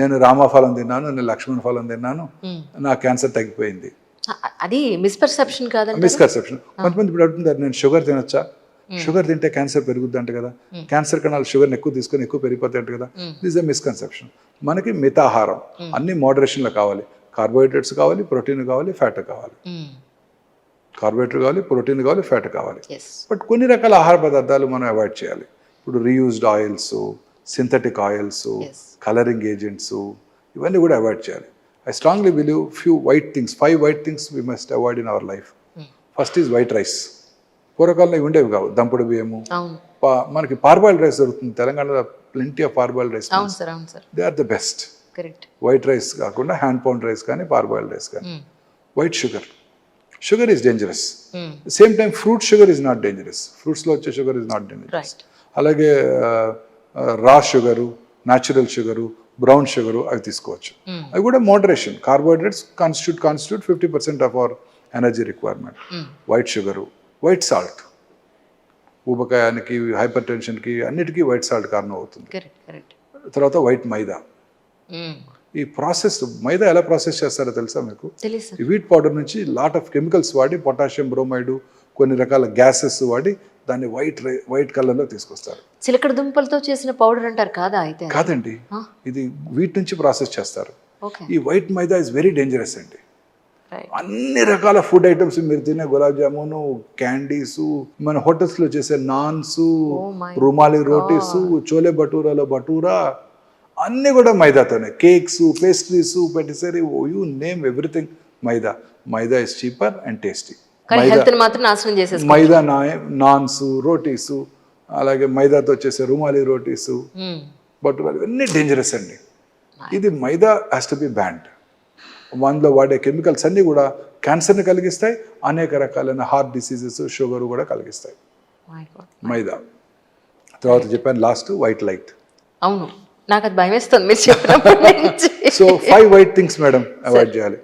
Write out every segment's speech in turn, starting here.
నేను రామఫలం తిన్నాను, నేను లక్ష్మణ ఫలం తిన్నాను, నా క్యాన్సర్ తగ్గిపోయింది. అది మిస్పర్సెప్షన్ కాదండి. మిస్కన్సెప్షన్. కొంతమంది ఇప్పుడు అడుగుతుంటారు, నేను షుగర్ తినొచ్చా, షుగర్ తింటే క్యాన్సర్ పెరుగుద్ది అంట కదా, క్యాన్సర్ కణాలు షుగర్ని ఎక్కువ తీసుకొని ఎక్కువ పెరిగిపోతాయి అంట కదా. This a misconception. మనకి మితాహారం అన్ని మోడరేషన్లో కావాలి. కార్బోహైడ్రేట్స్ కావాలి, ప్రోటీన్ కావాలి, ఫ్యాట్ కావాలి. కార్బోహైడ్రేట్ కావాలి, ప్రోటీన్ కావాలి, ఫ్యాట్ కావాలి. బట్ కొన్ని రకాల ఆహార పదార్థాలు మనం అవాయిడ్ చేయాలి. ఇప్పుడు reused oils, synthetic oils, colouring agents, ఇవన్నీ కూడా అవాయిడ్ చేయాలి. I strongly believe few white things, 5 white things we must avoid in our life. First is white rice. పూర్వకాలంలో ఇవి ఉండేవి కావు. దంపుడు బియ్యము, మనకి పార్బాయిల్డ్ రైస్ దొరుకుతుంది తెలంగాణలో, plenty of parboiled rice. They are the best. White rice కాకుండా హ్యాండ్ పౌండ్ రైస్ కానీ పార్బాయిల్డ్ రైస్ కానీ. White sugar, sugar is dangerous. Same time fruit sugar is not dangerous. ఫ్రూట్స్లో వచ్చే షుగర్ ఈజ్ నాట్ డేంజరస్. అలాగే raw sugar, natural sugar, brown sugar అవి తీసుకోవచ్చు. అవి కూడా moderation. Carbohydrates constitute 50% of our energy requirement. White sugar, white salt, ఊబకాయానికి, హైపర్ టెన్షన్కి, అన్నిటికీ వైట్ సాల్ట్ కారణం అవుతుంది. తర్వాత వైట్ మైదా. ఈ ప్రాసెస్ మైదా ఎలా ప్రాసెస్ చేస్తారో తెలుసా మీకు? ఈ వీట్ పౌడర్ నుంచి లాట్ ఆఫ్ కెమికల్స్ వాడి, పొటాషియం బ్రోమైడ్, కొన్ని రకాల గ్యాసెస్ వాడి దాన్ని వైట్ కలర్లో తీసుకొస్తారు. చిలకడ దుంపలతో చేసిన పౌడర్ అంటారు కాదా? అయితే కాదండి, ఇది వీట్ నుంచి ప్రాసెస్ చేస్తారు. ఈ white maida is very dangerous అండి. అన్ని రకాల ఫుడ్ ఐటమ్స్ మీరు తినే గులాబ్ జామును, క్యాండీస్, మన హోటల్స్లో చేసే నాన్స్, రుమాలి రోటీస్, చోలే భటూరాలో భటూరా, అన్నీ కూడా మైదాతోనే. Cakes, pastries, patisserie, you name everything maida. Maida is cheaper and tasty. Maida naans, rotis, అలాగే మైదాతో వచ్చేసే రుమాలి రోటీస్, బటూరాలు, ఇవన్నీ డేంజరస్ అండి. ఇది మైదా హ్యాస్ టు బి బ్యాన్డ్. అందులో వాడే కెమికల్స్ అన్నీ కూడా క్యాన్సర్ని కలిగిస్తాయి, అనేక రకాలైన హార్ట్ డిసీజెస్, షుగర్ కూడా కలిగిస్తాయి మైదా. తర్వాత చెప్పాను లాస్ట్, వైట్ లైట్. అవును, నాకు అది భయం వేస్తుంది మీరు చెప్పినప్పటి నుంచి. So 5 white things madam avoid చేయాలి.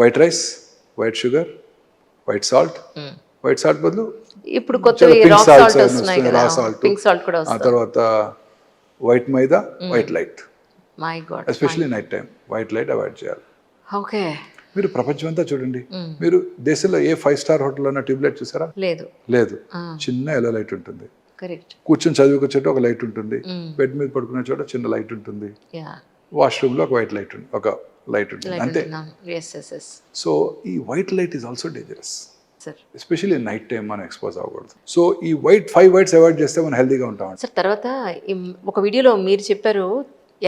White rice, white sugar, white salt, white salt బదులు ఇప్పుడు కొత్తగా రాక్ సాల్ట్ వస్తున్నాయి కదా, పింక్ సాల్ట్ కూడా వస్తుంది. ఆ తర్వాత white maida, white light. My God, especially night time white light avoid చేయాలి. ఓకే. మీరు ప్రపంచం అంతా చూడండి, మీరు దేశంలో ఏ 5 స్టార్ హోటల్లో ఉన్న ట్యూబ్ లైట్ చూసారా? లేదు. చిన్న ఎల్లో లైట్ ఉంటుంది. కూర్చొని చదువుకొచ్చేట ఒక లైట్ ఉంటుంది, బెడ్ మీద పడుకునే చోట చిన్న లైట్ ఉంటుంది, వాష్రూమ్ లో ఒక వైట్ లైట్ ఒక లైట్ ఉంటుంది, అంతే. సో ఈ white light is also dangerous, especially night time మనం ఎక్స్పోజ్ అవ్వకూడదు. సో ఈ 5 వైట్స్ అవాయిడ్ చేస్తే మనం హెల్తీగా ఉంటాం. సార్, తర్వాత ఒక వీడియోలో మీరు చెప్పారు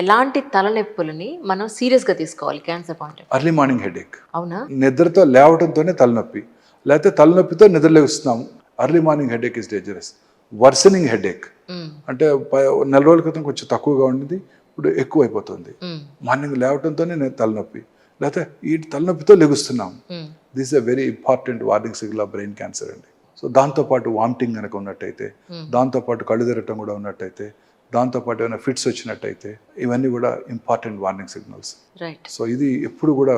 ఎలాంటి తలనొప్పులని మనం సీరియస్ గా తీసుకోవాలి cancer point. Early morning headache. అవునా? నిద్రతో లేవడంతోనే తలనొప్పి, లేకపోతే తలనొప్పితో నిద్ర లేస్తున్నాము. Early morning headache is dangerous. Worsening headache అంటే 4 రోజుల క్రితం కొంచెం తక్కువగా ఉండింది, ఇప్పుడు ఎక్కువ అయిపోతుంది. మార్నింగ్ లేవడంతోనే తలనొప్పి, లేకపోతే ఈ తలనొప్పితో లెగుస్తున్నాము. This a very important warning signal of brain cancer అండి. సో దాంతోపాటు వామిటింగ్ కనుక ఉన్నట్టయితే, దాంతోపాటు కళ్ళు తిరగటం కూడా ఉన్నట్టయితే, దాంతోపాటు ఏమైనా ఫిట్స్ వచ్చినట్టయితే, ఇవన్నీ కూడా ఇంపార్టెంట్ వార్నింగ్ సిగ్నల్స్. సో ఇది ఎప్పుడు కూడా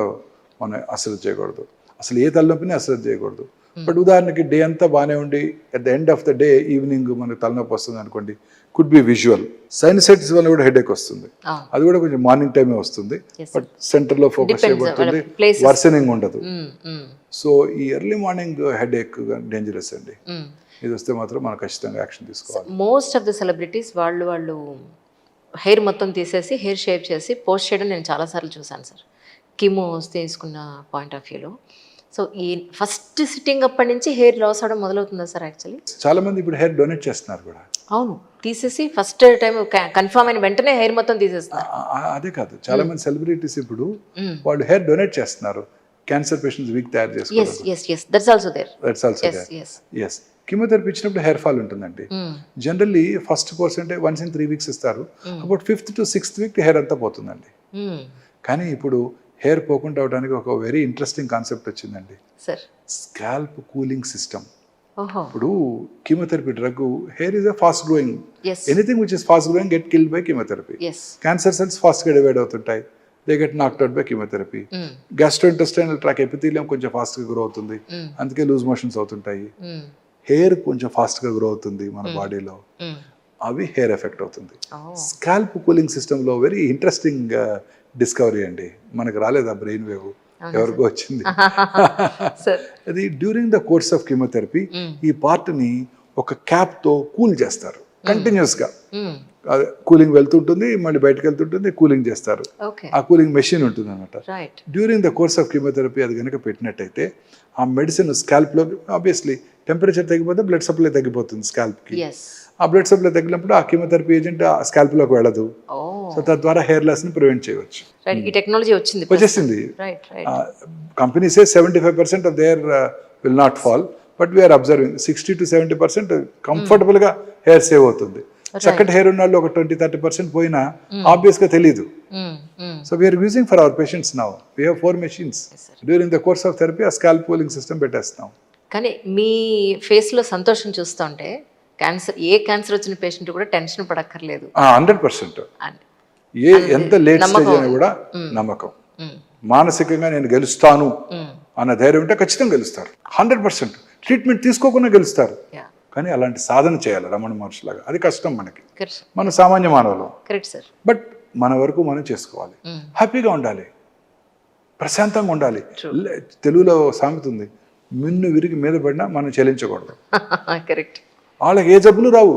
మనం అశ్రద్ధ చేయకూడదు. అసలు ఏ తలనొప్పిని అశ్రద్ధ చేయకూడదు. బట్ ఉదాహరణకి డే అంతా బాగానే ఉండి at the end of the day evening మనకు తలనొప్పి వస్తుంది అనుకోండి, కుడ్ బి విజువల్. సైనసైటిస్ వల్ల కూడా హెడేక్ వస్తుంది, అది కూడా కొంచెం మార్నింగ్ టైమే వస్తుంది, బట్ సెంటర్లో ఫోకస్ చేయబడుతుంది, వర్సనింగ్ ఉండదు. సో ఈ ఎర్లీ మార్నింగ్ హెడేక్ డేంజరస్ అండి. ఇది వస్తే మాత్రం మనం ఖచ్చితంగా యాక్షన్ తీసుకోవాలి. మోస్ట్ ఆఫ్ ద సెలబ్రిటీస్ వాళ్ళు హెయిర్ మొత్తం తీసేసి హెయిర్ షేప్ చేసి పోస్ట్ చేయడం నేను చాలాసార్లు చూసాను సార్, కీమో తీసుకున్న పాయింట్ ఆఫ్ వ్యూలో. సో ఈ ఫస్ట్ సిట్టింగ్ అప్పటి నుంచి హెయిర్ లాస్ అవడం మొదలవుతుందా సార్? యాక్చువల్లీ చాలా మంది ఇప్పుడు హెయిర్ డొనేట్ చేస్తున్నారు కూడా. అవును, తీసేసి ఫస్ట్ టైం కన్ఫర్మ్ అయిన వెంటనే హెయిర్ మొత్తం తీసేస్తున్నారు. అదే కాదు, చాలా మంది సెలబ్రిటీస్ ఇప్పుడు వాళ్ళు హెయిర్ డొనేట్ చేస్తున్నారు. క్యాన్సర్ పేషెంట్స్ వీక్ తయారు చేసుకోవాలి. కీమోథెరపీ ఇచ్చినప్పుడు హెయిర్ ఫాల్ ఉంటుందండి. జనరల్లీ ఫస్ట్ పర్సెంటే వన్స్ ఇన్ 3 వీక్స్ ఇస్తారు. About 5th to 6th week hair అంతా పోతుందండి. కానీ ఇప్పుడు హెయిర్ పోకుండా అవడానికి ఒక వెరీ ఇంట్రెస్టింగ్ కాన్సెప్ట్ వచ్చిందండి, స్కాల్ప్ కూలింగ్ సిస్టమ్. ఇప్పుడు chemotherapy drug, hair is a fast growing, anything which is fast growing get killed by chemotherapy. Cancer cells fast గా డివైడ్ అవుతుంటాయి, they get knocked out by chemotherapy. Gastrointestinal track epithelium కొంచెం fast గా grow అవుతుంది, అందుకే loose motions అవుతుంటాయి. Hair కొంచెం fast గా grow అవుతుంది మన బాడీలో, అవి హెయిర్ ఎఫెక్ట్ అవుతుంది. Oh. స్కాల్ప్ కూలింగ్ సిస్టంలో వెరీ ఇంట్రెస్టింగ్ డిస్కవరీ అండి. మనకు రాలేదు ఆ బ్రెయిన్ వేవ్, ఎవరికో వచ్చింది. సార్ అది during the course of chemotherapy ఈ పార్ట్ని ఒక క్యాప్తో కూల్ చేస్తారు కంటిన్యూస్గా. కూలింగ్ వెళ్తుంటుంది, మళ్ళీ బయటకు వెళ్తుంటుంది, కూలింగ్ చేస్తారు. ఓకే ఆ కూలింగ్ మెషిన్ ఉంటుంది అనమాట. Right during the course of chemotherapy అది కనుక పెట్టినట్టయితే ఆ మెడిసిన్ స్కాల్ప్లో ఆబ్వియస్లీ టెంపరేచర్ తగ్గిపోతే బ్లడ్ సప్లై తగ్గిపోతుంది స్కాల్ప్కి. ఎస్ ఆ బ్లడ్ సప్లై తగ్గినప్పుడు ఆ కీమోథెరపీ ఏజెంట్ ఆ స్కాల్ప్లోకి వెళ్ళదు. ఓ సో తద్వారా హెయిర్ లాస్ని ప్రివెంట్ చేయవచ్చు. రైట్ ఈ టెక్నాలజీ వచ్చింది వచ్చేసింది. రైట్ రైట్ కంపెనీసే 75% of their will not fall, but we are observing 60 to 70% కంఫర్టబుల్గా హెయిర్ సేవ్ అవుతుంది. చక్కటి హెయిర్ ఉన్న వాళ్ళు ఒక 20-30% పోయినా ఆబ్వియస్గా తెలియదు. So we're using for our patients now. We have 4 machines. During the course of therapy ఆ స్కాల్ప్ కూలింగ్ సిస్టమ్ పెట్టేస్తున్నాం. కానీ మీ ఫేస్లో సంతోషం చూస్తుంటే క్యాన్సర్ ఏ క్యాన్సర్ వచ్చిన పేషెంట్ కూడా టెన్షన్ పడక్కర్లేదు 100%. అని. ఎంత లేట్ స్టేజ్ అయినా కూడా నమ్మకం, మానసికంగా నేను గెలుస్తాను అన్న ధైర్యం ఉంటే ఖచ్చితంగా గెలుస్తారు. 100% ట్రీట్మెంట్ తీసుకోకుండా గెలుస్తారు. యా కానీ అలాంటి సాధన చేయాలి రమణ మహర్షిలాగా. అది కష్టం మనకి, కరెక్ట్ మన సామాన్య మానవులు. Correct sir. బట్ మన వరకు మనం చేసుకోవాలి. హ్యాపీగా ఉండాలి, ప్రశాంతంగా ఉండాలి. తెలుగులో సామెత ఉంది, మిన్ను విరిగి మీద పడినా మనం చెల్లించకూడదు. కరెక్ట్ వాళ్ళకి ఏ జబ్బులు రావు.